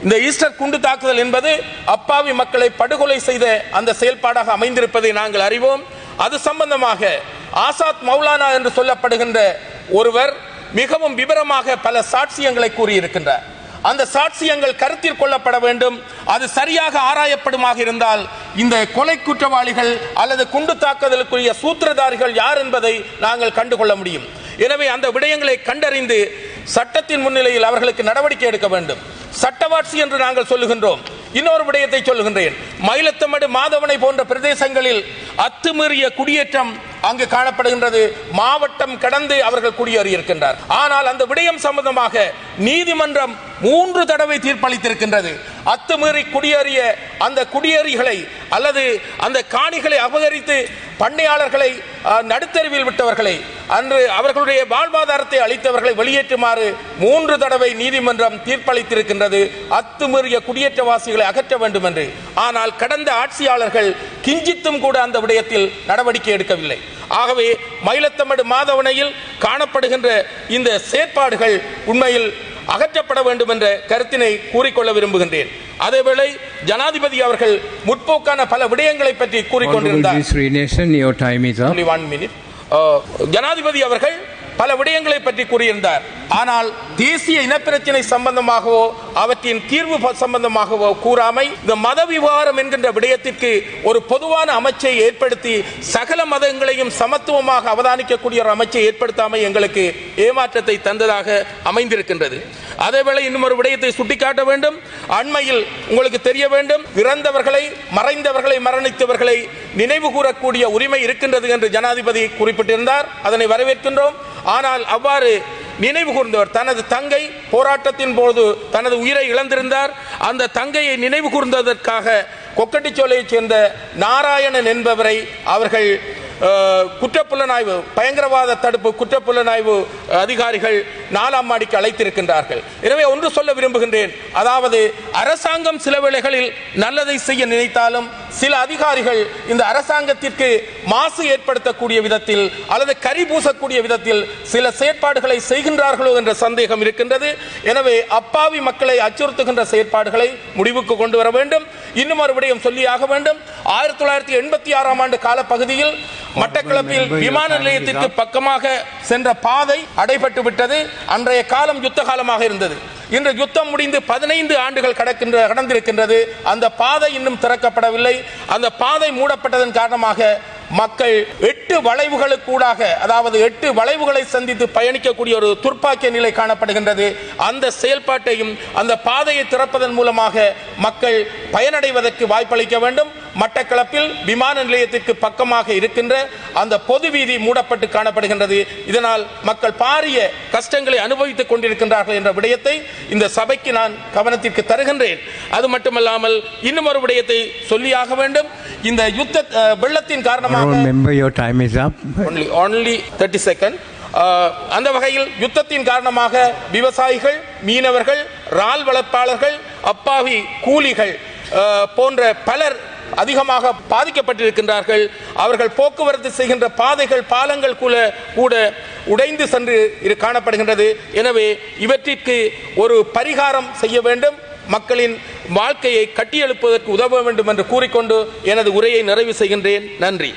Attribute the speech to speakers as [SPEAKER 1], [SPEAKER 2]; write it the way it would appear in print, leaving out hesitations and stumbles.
[SPEAKER 1] இந்த ஈஸ்டர் குண்டு தாக்குதல் என்பது அப்பாவி மக்களை படுகொலை செய்த அந்த செயல்பாடாக அமைந்திருப்பதை நாங்கள் அறிவோம். அது சம்பந்தமாக ஆசாத் மௌலானா என்று சொல்லப்படுகின்ற ஒருவர் மிகவும் விவரமாக பல சாட்சியங்களை கூறியிருக்கின்றார். அந்த சாட்சியங்கள் கருத்தில் கொள்ளப்பட வேண்டும். அது சரியாக ஆராயப்படுமாக இருந்தால் இந்த கொலை குற்றவாளிகள் அல்லது குண்டு தாக்குதலுக்குரிய சூத்திரதாரிகள் யார் என்பதை நாங்கள் கண்டுகொள்ள முடியும். எனவே அந்த விடயங்களை கண்டறிந்து சட்டத்தின் முன்னிலையில் அவர்களுக்கு நடவடிக்கை எடுக்க வேண்டும். சட்டவாட்சி என்று நாங்கள் சொல்லுகின்றோம். இன்னொரு விடயத்தை சொல்லுகின்றேன். மயிலத்தமடு, மாதவனை போன்ற பிரதேசங்களில் அத்துமீறிய குடியேற்றம் அங்கு காணப்படுகின்றது. மாவட்டம் கடந்து அவர்கள் குடியேறி இருக்கின்றார். ஆனால் அந்த விடயம் சம்பந்தமாக நீதிமன்றம் 3 தடவை தீர்ப்பளித்திருக்கின்றது. அத்துமீறி குடியேறிய அந்த குடியேறிகளை அல்லது அந்த காணிகளை அபகரித்து பண்ணையாளர்களை நடுத்தருவில் விட்டவர்களை, அன்று அவர்களுடைய வாழ்வாதாரத்தை அளித்தவர்களை வெளியேற்றுமாறு 3 தடவை நீதிமன்றம் தீர்ப்பளித்திருக்கின்றது. அத்துமீறிய குடியேற்றவாசிகளை அகற்ற வேண்டும் என்று. ஆனால் கடந்த ஆட்சியாளர்கள் கிஞ்சித்தும் கூட அந்த விடயத்தில் நடவடிக்கை எடுக்கவில்லை. ஆகவே மயிலத்தமடு, மாதவனையில் காணப்படுகின்ற இந்த செயற்பாடுகள் உண்மையில் அகற்றப்பட வேண்டும் என்ற கருத்தினை கூறிக்கொள்ள விரும்புகின்றேன். அதேவேளை ஜனாதிபதி அவர்கள் முற்போக்கான பல விடயங்களை பற்றி கூறிக்கொண்டிருந்தார். ஜனாதிபதி அவர்கள் பல விடயங்களை பற்றி கூறியிருந்தார். ஆனால் தேசிய இனப்பிரச்சனை சம்பந்தமாகவோ அவற்றின் தீர்வு சம்பந்தமாகவோ கூறாமை, இந்த மத விவகாரம் என்கின்ற விடயத்திற்கு ஒரு பொதுவான அமைச்சை ஏற்படுத்தி சகல மதங்களையும் சமத்துவமாக அவதானிக்கக்கூடிய ஒரு அமைச்சை ஏற்படுத்தாமை எங்களுக்கு ஏமாற்றத்தை தந்ததாக அமைந்திருக்கின்றது. அதேவேளை இன்னும் ஒரு விடயத்தை சுட்டிக்காட்ட வேண்டும். அண்மையில் உங்களுக்கு தெரிய வேண்டும், இறந்தவர்களை, மறைந்தவர்களை, மரணித்தவர்களை நினைவு கூறக்கூடிய உரிமை இருக்கின்றது என்று ஜனாதிபதி குறிப்பிட்டிருந்தார். அதனை வரவேற்கின்றோம். ஆனால் அவ்வாறு நினைவு கூர்ந்தவர், தனது தங்கை போராட்டத்தின் போது தனது உயிரை இழந்திருந்தார். அந்த தங்கையை நினைவு கூர்ந்ததற்காக கொக்கட்டிச்சோலையைச் சேர்ந்த நாராயணன் என்பவரை அவர்கள் குற்றப்புலனாய்வு, பயங்கரவாத தடுப்பு குற்றப்புலனாய்வு அதிகாரிகள் 4ஆம் மாடிக்கு அழைத்திருக்கின்றார்கள். எனவே ஒன்று சொல்ல விரும்புகின்றேன். அதாவது அரசாங்கம் சில வேளைகளில் நல்லதை செய்ய நினைத்தாலும் சில அதிகாரிகள் இந்த அரசாங்கத்திற்கு மாசு ஏற்படுத்தக்கூடிய விதத்தில் அல்லது கரி பூசக்கூடிய விதத்தில் சில செயற்பாடுகளை செய்கின்றார்களோ என்ற சந்தேகம் இருக்கின்றது. எனவே அப்பாவி மக்களை அச்சுறுத்துகின்ற செயற்பாடுகளை முடிவுக்கு கொண்டு வர வேண்டும். இன்னும் ஒரு விடயம் சொல்லியாக வேண்டும். 1986ஆம் ஆண்டு காலப்பகுதியில் மட்டக்களப்பில் விமான நிலையத்திற்கு பக்கமாக சென்ற பாதை அடைபட்டு விட்டது. அன்றைய காலம் யுத்த காலமாக இருந்தது. இன்று யுத்தம் முடிந்து 15 ஆண்டுகள் கடந்திருக்கின்றது. அந்த பாதை இன்னும் திறக்கப்படவில்லை. அந்த பாதை மூடப்பட்டதன் காரணமாக மக்கள் 8 வளைவுகளுக்கூடாக, அதாவது 8 வளைவுகளை சந்தித்து பயணிக்கக்கூடிய ஒரு துர்ப்பாக்கிய நிலை காணப்படுகின்றது. அந்த செயல்பாட்டையும் அந்த பாதையை திறப்பதன் மூலமாக மக்கள் பயனடைவதற்கு வாய்ப்பளிக்க வேண்டும். மட்டக்களப்பில் விமான நிலையத்திற்கு பக்கமாக இருக்கின்ற அந்த பொது வீதி மூடப்பட்டு காணப்படுகின்றது. இதனால் மக்கள் பாரிய கஷ்டங்களை அனுபவித்துக் கொண்டிருக்கின்றார்கள் என்ற விடயத்தை இந்த சபைக்கு நான் கவனத்திற்கு தருகின்றேன். அது மட்டுமல்லாமல் இன்னும் ஒரு விடயத்தை சொல்லியாக வேண்டும். இந்த யுத்த வெள்ளத்தின் காரணமாக only 30 seconds. அந்த வகையில் யுத்தத்தின் காரணமாக விவசாயிகள், மீனவர்கள், இறால் வளர்ப்பாளர்கள், அப்பாவி கூலிகள் போன்ற பலர் அதிகமாக பாதிக்கப்பட்டிருக்கின்றார்கள். அவர்கள் போக்குவரத்து செய்கின்ற பாதைகள், பாலங்கள் கூட உடைந்து சென்று காணப்படுகின்றது. எனவே இவற்றிற்கு ஒரு பரிகாரம் செய்ய வேண்டும். மக்களின் வாழ்க்கையை கட்டியெழுப்பதற்கு உதவ வேண்டும் என்று கூறிக்கொண்டு எனது உரையை நிறைவு செய்கின்றேன். நன்றி.